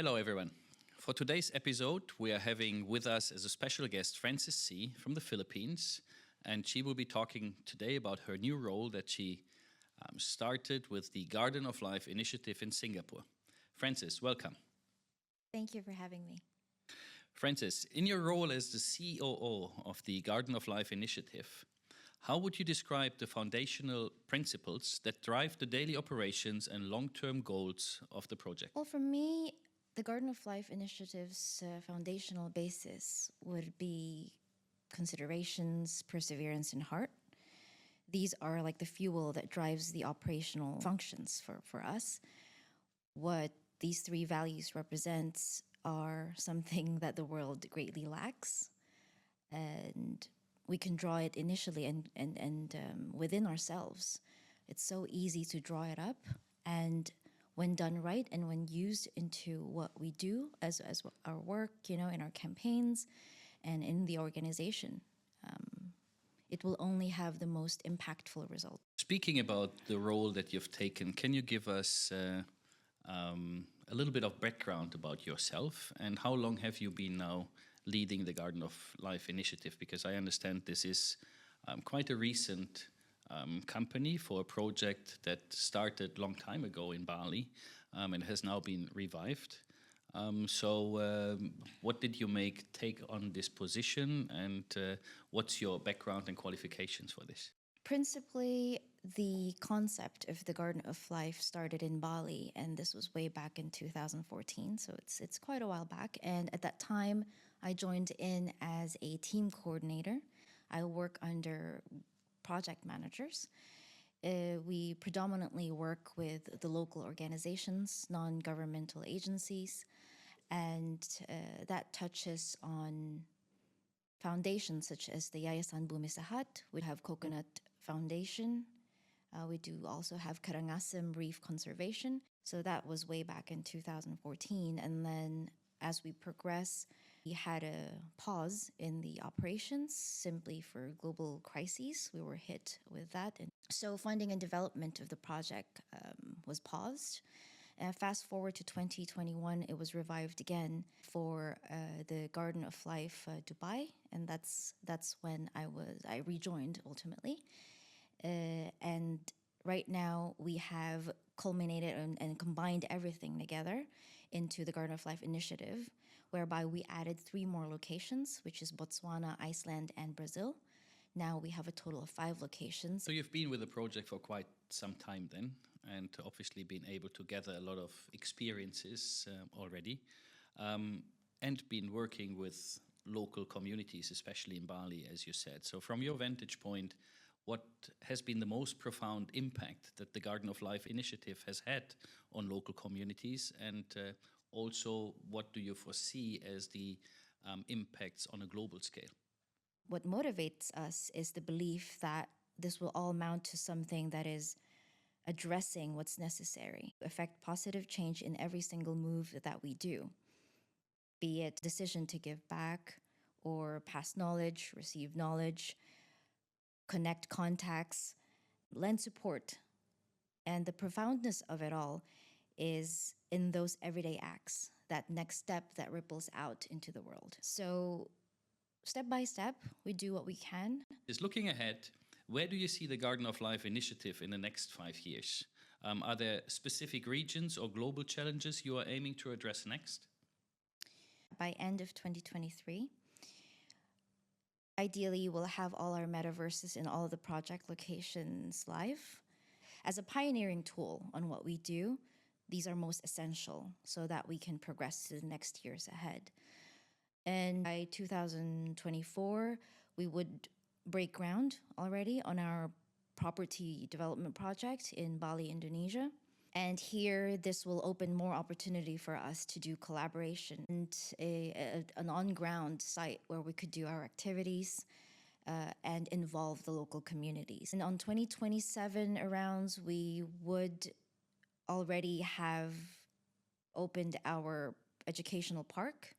Hello, everyone. For today's episode, we are having with us as a special guest Frances C. from the Philippines, and she will be talking today about her new role that she started with the Garden of Life initiative in Singapore. Frances, welcome. Thank you for having me. Frances, in your role as the COO of the Garden of Life initiative, how would you describe the foundational principles that drive the daily operations and long-term goals of the project? Well, for me, the Garden of Life initiative's foundational basis would be considerations, perseverance, and heart. These are like the fuel that drives the operational functions for us. What these three values represent are something that the world greatly lacks. And we can draw it initially and within ourselves. It's so easy to draw it up, and when done right and when used into what we do as our work, in our campaigns and in the organization, it will only have the most impactful result. Speaking about the role that you've taken, can you give us a little bit of background about yourself, and how long have you been now leading the Garden of Life initiative? Because I understand this is quite a recent company for a project that started a long time ago in Bali and has now been revived. So what did you take on this position, and what's your background and qualifications for this? Principally, the concept of the Garden of Life started in Bali, and this was way back in 2014, so it's quite a while back. And at that time, I joined in as a team coordinator. I work under project managers. We predominantly work with the local organizations, non-governmental agencies, and that touches on foundations such as the Yayasan Bumi Sehat. We have Coconut Foundation. We do also have Karangasem Reef Conservation. So that was way back in 2014. And then as we progress, we had a pause in the operations simply for global crises. We were hit with that. And so funding and development of the project was paused. Fast forward to 2021, it was revived again for the Garden of Life Dubai. And that's when I rejoined ultimately. And right now we have culminated and combined everything together into the Garden of Life initiative, whereby we added 3 more locations, which is Botswana, Iceland, and Brazil. Now we have a total of 5 locations. So you've been with the project for quite some time then, and obviously been able to gather a lot of experiences already, and been working with local communities, especially in Bali, as you said. So from your vantage point, what has been the most profound impact that the Garden of Life initiative has had on local communities, and also what do you foresee as the impacts on a global scale? What motivates us is the belief that this will all amount to something that is addressing what's necessary, affect positive change in every single move that we do, be it decision to give back or pass knowledge, receive knowledge, connect contacts, lend support. And the profoundness of it all is in those everyday acts, that next step that ripples out into the world. So step by step, we do what we can. Is looking ahead, where do you see the Garden of Life initiative in the next 5 years? Are there specific regions or global challenges you are aiming to address next? By end of 2023, ideally, we'll have all our metaverses in all of the project locations live. As a pioneering tool on what we do, these are most essential so that we can progress to the next years ahead. And by 2024, we would break ground already on our property development project in Bali, Indonesia. And here, this will open more opportunity for us to do collaboration and an on-ground site where we could do our activities and involve the local communities. And on 2027 arounds, we would already have opened our educational park.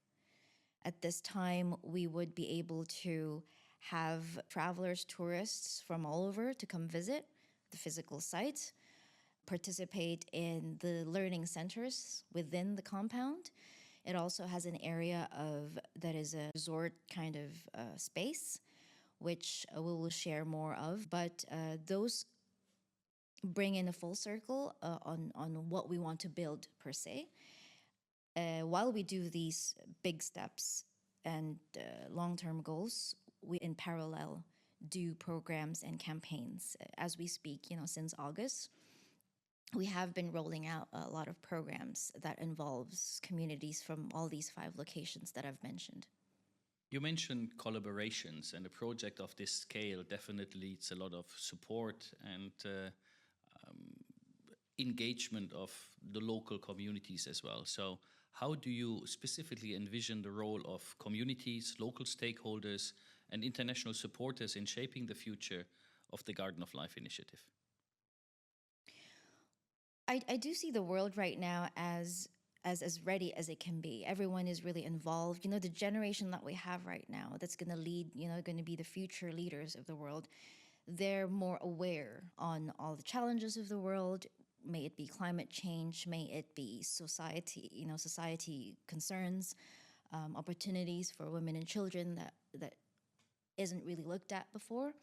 At this time, we would be able to have travelers, tourists from all over to come visit the physical site. participate in the learning centers within the compound. It also has an area that is a resort kind of space, which we will share more of. But those bring in a full circle on what we want to build per se. While we do these big steps and long-term goals, we in parallel do programs and campaigns. As we speak, since August, we have been rolling out a lot of programs that involves communities from all these 5 locations that I've mentioned. You mentioned collaborations, and a project of this scale definitely needs a lot of support and engagement of the local communities as well. So how do you specifically envision the role of communities, local stakeholders, and international supporters in shaping the future of the Garden of Life initiative? I do see the world right now as ready as it can be. Everyone is really involved. The generation that we have right now that's going to lead, going to be the future leaders of the world, they're more aware on all the challenges of the world, may it be climate change, may it be society concerns, opportunities for women and children that isn't really looked at before.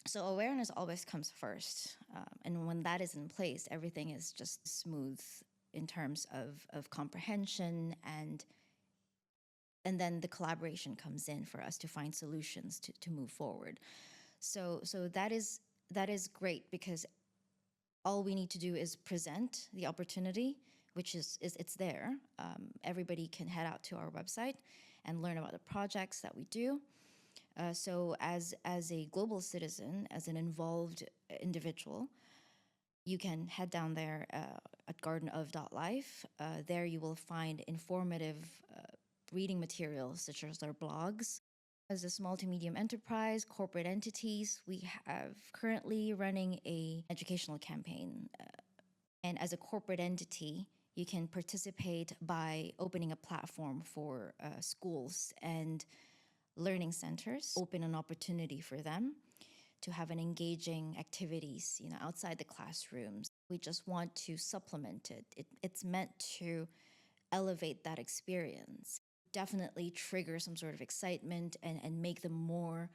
So awareness always comes first. And when that is in place, everything is just smooth in terms of comprehension, and then the collaboration comes in for us to find solutions to move forward. So that is great, because all we need to do is present the opportunity, which is it's there. Everybody can head out to our website and learn about the projects that we do. So as a global citizen, as an involved individual, you can head down there at gardenoflife. There you will find informative reading materials such as our blogs. As a small to medium enterprise, corporate entities, we have currently running a educational campaign. And as a corporate entity, you can participate by opening a platform for schools and learning centers, open an opportunity for them to have an engaging activities, outside the classrooms. We just want to supplement it. It's meant to elevate that experience, definitely trigger some sort of excitement and make them more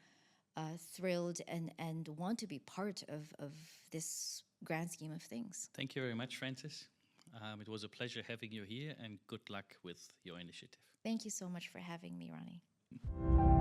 thrilled and want to be part of this grand scheme of things. Thank you very much, Frances. It was a pleasure having you here, and good luck with your initiative. Thank you so much for having me, Ronnie.